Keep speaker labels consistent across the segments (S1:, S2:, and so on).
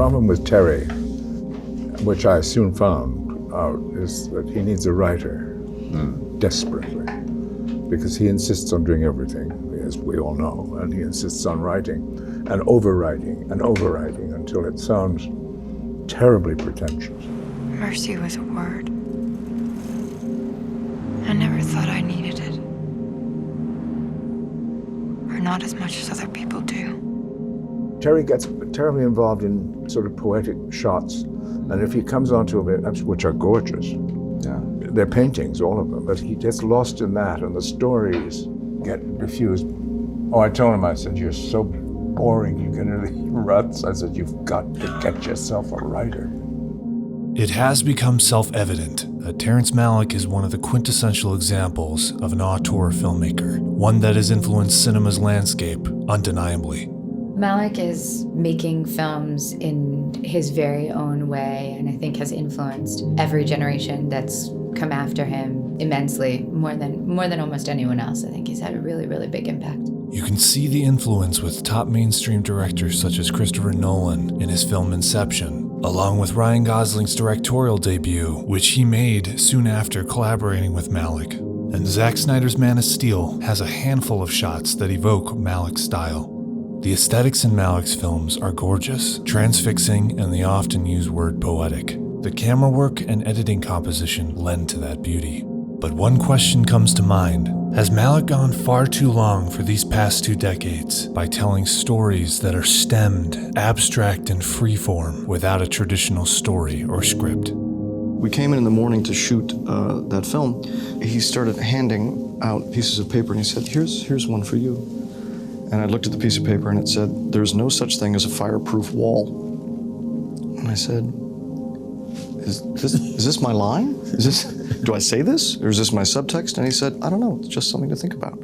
S1: problem with Terry, which I soon found out, is that he needs a writer desperately, because he insists on doing everything, as we all know, and he insists on writing and overwriting until it sounds terribly pretentious.
S2: Mercy was a word. I never thought I needed it. Or not as much as other people do.
S1: Terry gets terribly involved in sort of poetic shots, and if he comes onto it, which are gorgeous, they're paintings, all of them, but he gets lost in that, and the stories get diffused. Oh, I told him, I said, you're so boring, you get into ruts. I said, you've got to get yourself a writer.
S3: It has become self-evident that Terrence Malick is one of the quintessential examples of an auteur filmmaker, one that has influenced cinema's landscape undeniably.
S4: Malick is making films in his very own way, and I think has influenced every generation that's come after him immensely, more than almost anyone else. I think he's had a really, really big impact.
S3: You can see the influence with top mainstream directors such as Christopher Nolan in his film Inception, along with Ryan Gosling's directorial debut, which he made soon after collaborating with Malick. And Zack Snyder's Man of Steel has a handful of shots that evoke Malick's style. The aesthetics in Malick's films are gorgeous, transfixing, and the often used word poetic. The camera work and editing composition lend to that beauty. But one question comes to mind. Has Malick gone far too long for these past 2 decades by telling stories that are stemmed, abstract, and freeform without a traditional story or script?
S5: We came in the morning to shoot that film. He started handing out pieces of paper and he said, here's one for you. And I looked at the piece of paper and it said, there's no such thing as a fireproof wall. And I said, is this my line? Do I say this? Or is this my subtext? And he said, I don't know, it's just something to think about.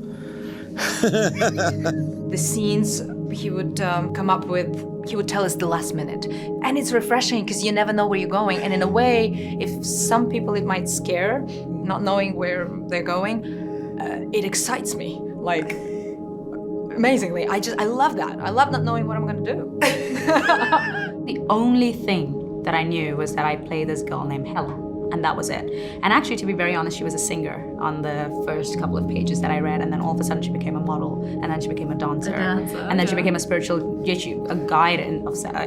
S6: The scenes he would come up with, he would tell us the last minute. And it's refreshing because you never know where you're going. And in a way, if some people it might scare, not knowing where they're going, it excites me. Like, amazingly. I love that. I love not knowing what I'm gonna do.
S7: The only thing that I knew was that I played this girl named Helen, and that was it. And actually, to be very honest, she was a singer on the first couple of pages that I read, and then all of a sudden she became a model, and then she became a dancer, and then she became a spiritual, a guide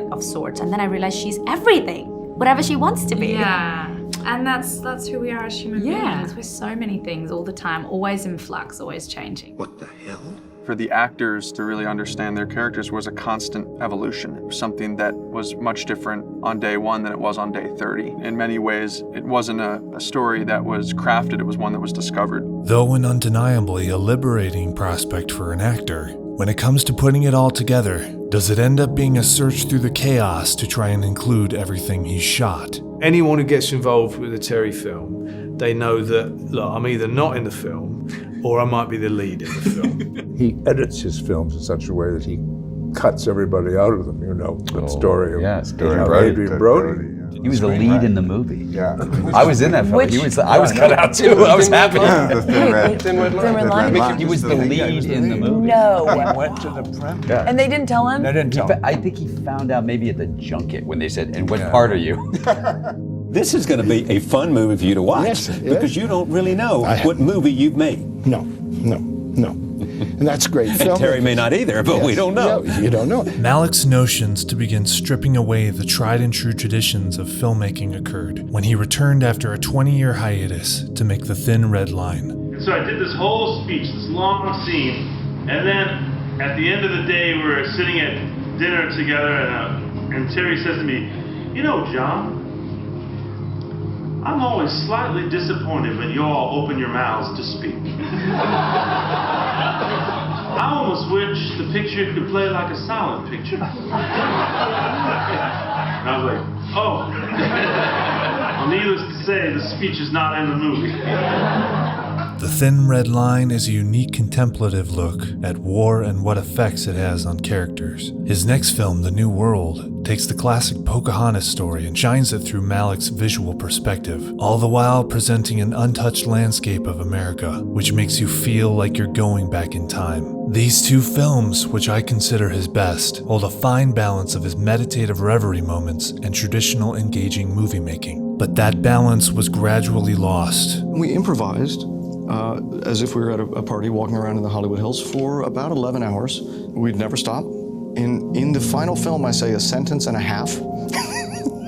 S7: of sorts, and then I realized she's everything, whatever she wants to be.
S8: Yeah, and that's who we are as human beings. We're so many things all the time, always in flux, always changing.
S9: What the hell?
S10: For the actors to really understand their characters was a constant evolution. It was something that was much different on day 1 than it was on day 30. In many ways, it wasn't a story that was crafted, it was one that was discovered.
S3: Though an undeniably a liberating prospect for an actor, when it comes to putting it all together, does it end up being a search through the chaos to try and include everything he's shot?
S11: Anyone who gets involved with a Terry film, they know that, look, I'm either not in the film or I might be the lead in the film.
S1: He edits his films in such a way that he cuts everybody out of them, the story of Adrian Brody.
S12: He was the lead in the movie.
S1: Yeah.
S12: I was in that film. I was cut out too. I was happy.
S2: Thin Red Line?
S12: He was the lead in the movie.
S2: No.
S1: He went to the premiere.
S12: Yeah.
S2: And they didn't tell him?
S1: They didn't tell him.
S12: I think he found out maybe at the junket when they said, and what part are you?
S9: This is going to be a fun movie for you to watch because you don't really know what movie you've made.
S13: No. And that's great.
S9: And Terry may not either, but we don't know.
S13: Yeah, you don't know.
S3: Malick's notions to begin stripping away the tried and true traditions of filmmaking occurred when he returned after a 20-year hiatus to make The Thin Red Line.
S14: And so I did this whole speech, this long scene, and then at the end of the day, we were sitting at dinner together, and Terry says to me, you know, John, I'm always slightly disappointed when you all open your mouths to speak. I almost wish the picture could play like a silent picture. And I was like, oh. Well, needless to say, the speech is not in the movie.
S3: The Thin Red Line is a unique contemplative look at war and what effects it has on characters. His next film, The New World, takes the classic Pocahontas story and shines it through Malick's visual perspective, all the while presenting an untouched landscape of America, which makes you feel like you're going back in time. These two films, which I consider his best, hold a fine balance of his meditative reverie moments and traditional engaging movie making. But that balance was gradually lost.
S5: We improvised as if we were at a party walking around in the Hollywood Hills for about 11 hours. We'd never stop. In the final film, I say a sentence and a half.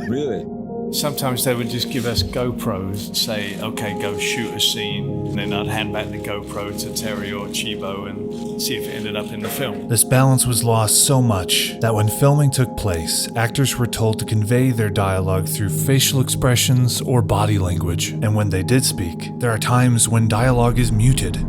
S12: Really?
S11: Sometimes they would just give us GoPros and say, okay, go shoot a scene. And then I'd hand back the GoPro to Terry or Chibo and see if it ended up in the film.
S3: This balance was lost so much that when filming took place, actors were told to convey their dialogue through facial expressions or body language. And when they did speak, there are times when dialogue is muted.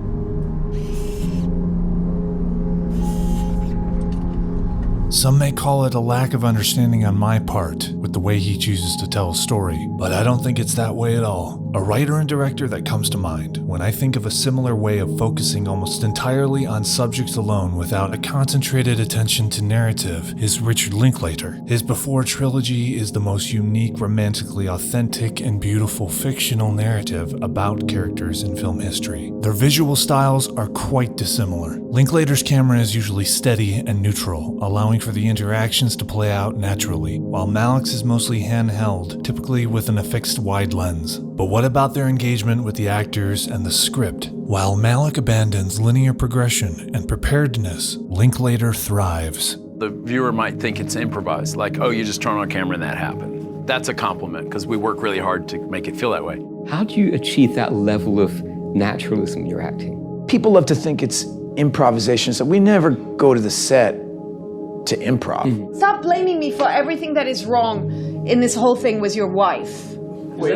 S3: Some may call it a lack of understanding on my part with the way he chooses to tell a story, but I don't think it's that way at all. A writer and director that comes to mind when I think of a similar way of focusing almost entirely on subjects alone without a concentrated attention to narrative is Richard Linklater. His Before trilogy is the most unique, romantically authentic, and beautiful fictional narrative about characters in film history. Their visual styles are quite dissimilar. Linklater's camera is usually steady and neutral, allowing for the interactions to play out naturally, while Malick's is mostly handheld, typically with an affixed wide lens. But what about their engagement with the actors and the script? While Malick abandons linear progression and preparedness, Linklater thrives.
S15: The viewer might think it's improvised, like, oh, you just turn on camera and that happened. That's a compliment, because we work really hard to make it feel that way.
S16: How do you achieve that level of naturalism in your acting?
S17: People love to think it's improvisation, so we never go to the set to improv.
S18: Stop blaming me for everything that is wrong in this whole thing with your wife.
S17: Wait,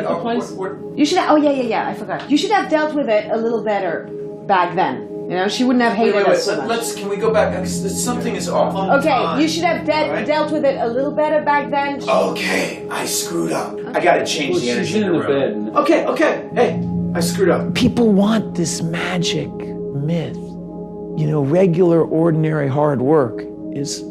S18: You should have, oh yeah, I forgot. You should have dealt with it a little better back then. You know, she wouldn't have hated us so much.
S17: Can we go back? Because something is off.
S18: Okay, you should have dealt with it a little better back then.
S17: Okay, I screwed up. I gotta change the energy in the room. Okay, hey, I screwed up. People want this magic myth. You know, regular, ordinary, hard work is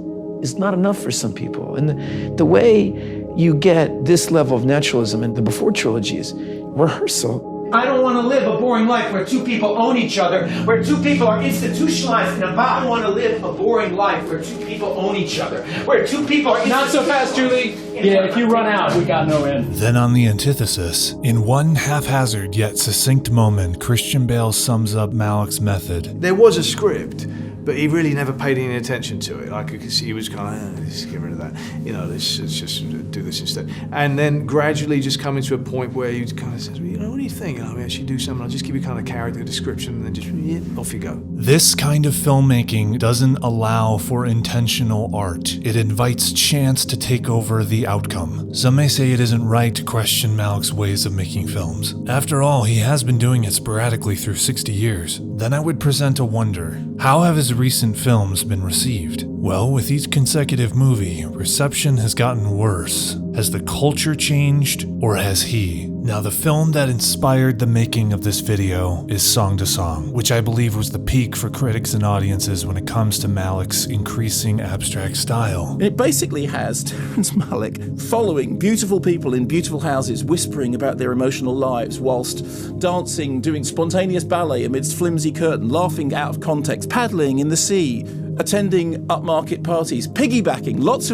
S17: not enough for some people. And the way you get this level of naturalism in the Before trilogy is rehearsal. I don't want to live a boring life where two people own each other, where two people are institutionalized in a vow. I want to live a boring life where two people own each other, where two people are... Not so fast, Julie. Yeah, if you run out, we got no end.
S3: Then on the antithesis, in one haphazard yet succinct moment, Christian Bale sums up Malick's method.
S11: There was a script, but he really never paid any attention to it. Like, he was kind of, let's get rid of that. You know, let's just do this instead. And then gradually just coming to a point where he kind of says, well, you know, what do you think? And I actually do something. I'll just give you kind of character description and then just, off you go.
S3: This kind of filmmaking doesn't allow for intentional art. It invites chance to take over the outcome. Some may say it isn't right to question Malick's ways of making films. After all, he has been doing it sporadically through 60 years. Then I would present a wonder. How have his recent films been received? Well, with each consecutive movie, reception has gotten worse. Has the culture changed, or has he? Now, the film that inspired the making of this video is Song to Song, which I believe was the peak for critics and audiences when it comes to Malick's increasing abstract style.
S19: It basically has Terrence Malick following beautiful people in beautiful houses, whispering about their emotional lives, whilst dancing, doing spontaneous ballet amidst flimsy curtain, laughing out of context, paddling in the sea, attending upmarket parties, piggybacking, lots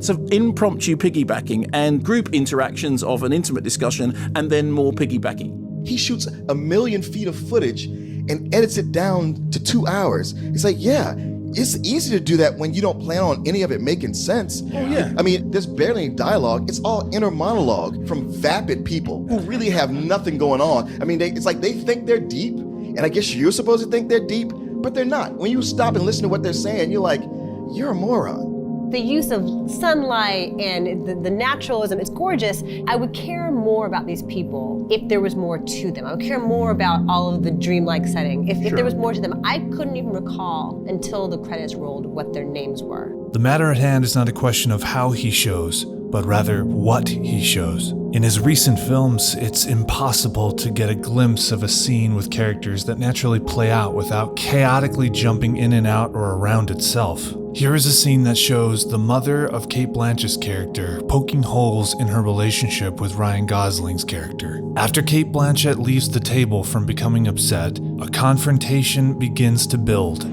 S19: of impromptu piggybacking and group interactions of an intimate discussion, and then more piggybacking.
S20: He shoots 1 million feet of footage and edits it down to 2 hours. It's like, yeah, it's easy to do that when you don't plan on any of it making sense.
S19: Oh, yeah.
S20: I mean, there's barely any dialogue. It's all inner monologue from vapid people who really have nothing going on. I mean, it's like they think they're deep, and I guess you're supposed to think they're deep, but they're not. When you stop and listen to what they're saying, you're like, you're a moron.
S21: The use of sunlight and the naturalism, it's gorgeous. I would care more about these people if there was more to them. I would care more about all of the dreamlike setting. If there was more to them, I couldn't even recall until the credits rolled what their names were.
S3: The matter at hand is not a question of how he shows, but rather what he shows. In his recent films, it's impossible to get a glimpse of a scene with characters that naturally play out without chaotically jumping in and out or around itself. Here is a scene that shows the mother of Cate Blanchett's character poking holes in her relationship with Ryan Gosling's character. After Cate Blanchett leaves the table from becoming upset, a confrontation begins to build.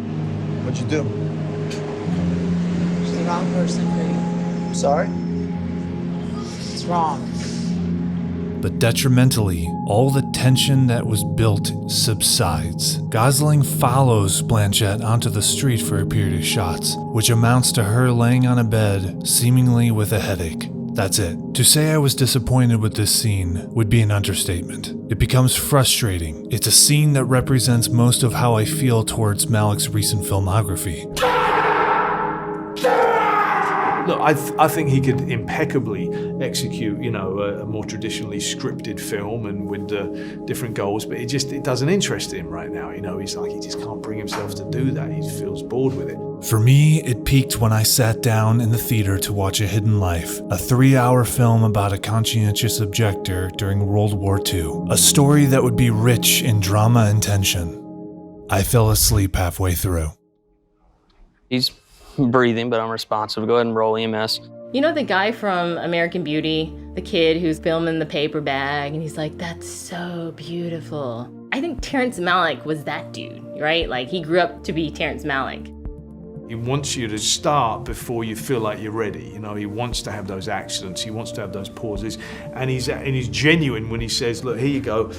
S4: What'd you do?
S22: She's the wrong person for you.
S4: I'm sorry?
S22: It's wrong.
S3: But detrimentally, all the tension that was built subsides. Gosling follows Blanchett onto the street for a period of shots, which amounts to her laying on a bed, seemingly with a headache. That's it. To say I was disappointed with this scene would be an understatement. It becomes frustrating. It's a scene that represents most of how I feel towards Malick's recent filmography.
S11: Look, I think he could impeccably execute, a more traditionally scripted film and with different goals, but it doesn't interest him right now. He's like, he just can't bring himself to do that. He feels bored with it.
S3: For me, it peaked when I sat down in the theater to watch A Hidden Life, a 3-hour film about a conscientious objector during World War II, a story that would be rich in drama and tension. I fell asleep halfway through.
S23: He's breathing, but I'm responsive. Go ahead and roll EMS.
S24: You know the guy from American Beauty, the kid who's filming the paper bag, and he's like, that's so beautiful. I think Terrence Malick was that dude, right? Like, he grew up to be Terrence Malick.
S11: He wants you to start before you feel like you're ready. He wants to have those accidents. He wants to have those pauses. And he's genuine when he says, look, here you go.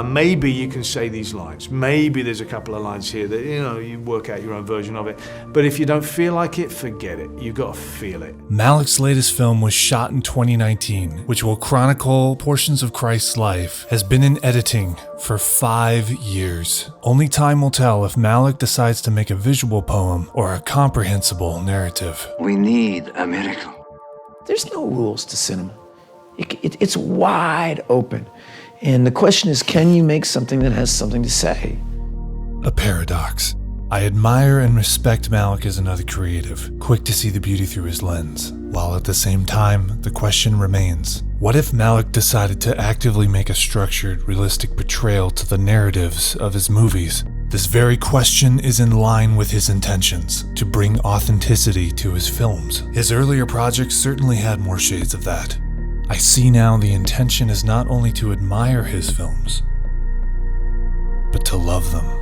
S11: Maybe you can say these lines. Maybe there's a couple of lines here that, you work out your own version of it. But if you don't feel like it, forget it. You've got to feel it.
S3: Malick's latest film was shot in 2019, which will chronicle portions of Christ's life, has been in editing for 5 years. Only time will tell if Malick decides to make a visual poem or a comprehensible narrative.
S17: We need a miracle. There's no rules to cinema. It's wide open. And the question is, can you make something that has something to say?
S3: A paradox. I admire and respect Malick as another creative, quick to see the beauty through his lens, while at the same time, the question remains, what if Malick decided to actively make a structured, realistic portrayal to the narratives of his movies? This very question is in line with his intentions, to bring authenticity to his films. His earlier projects certainly had more shades of that. I see now the intention is not only to admire his films, but to love them.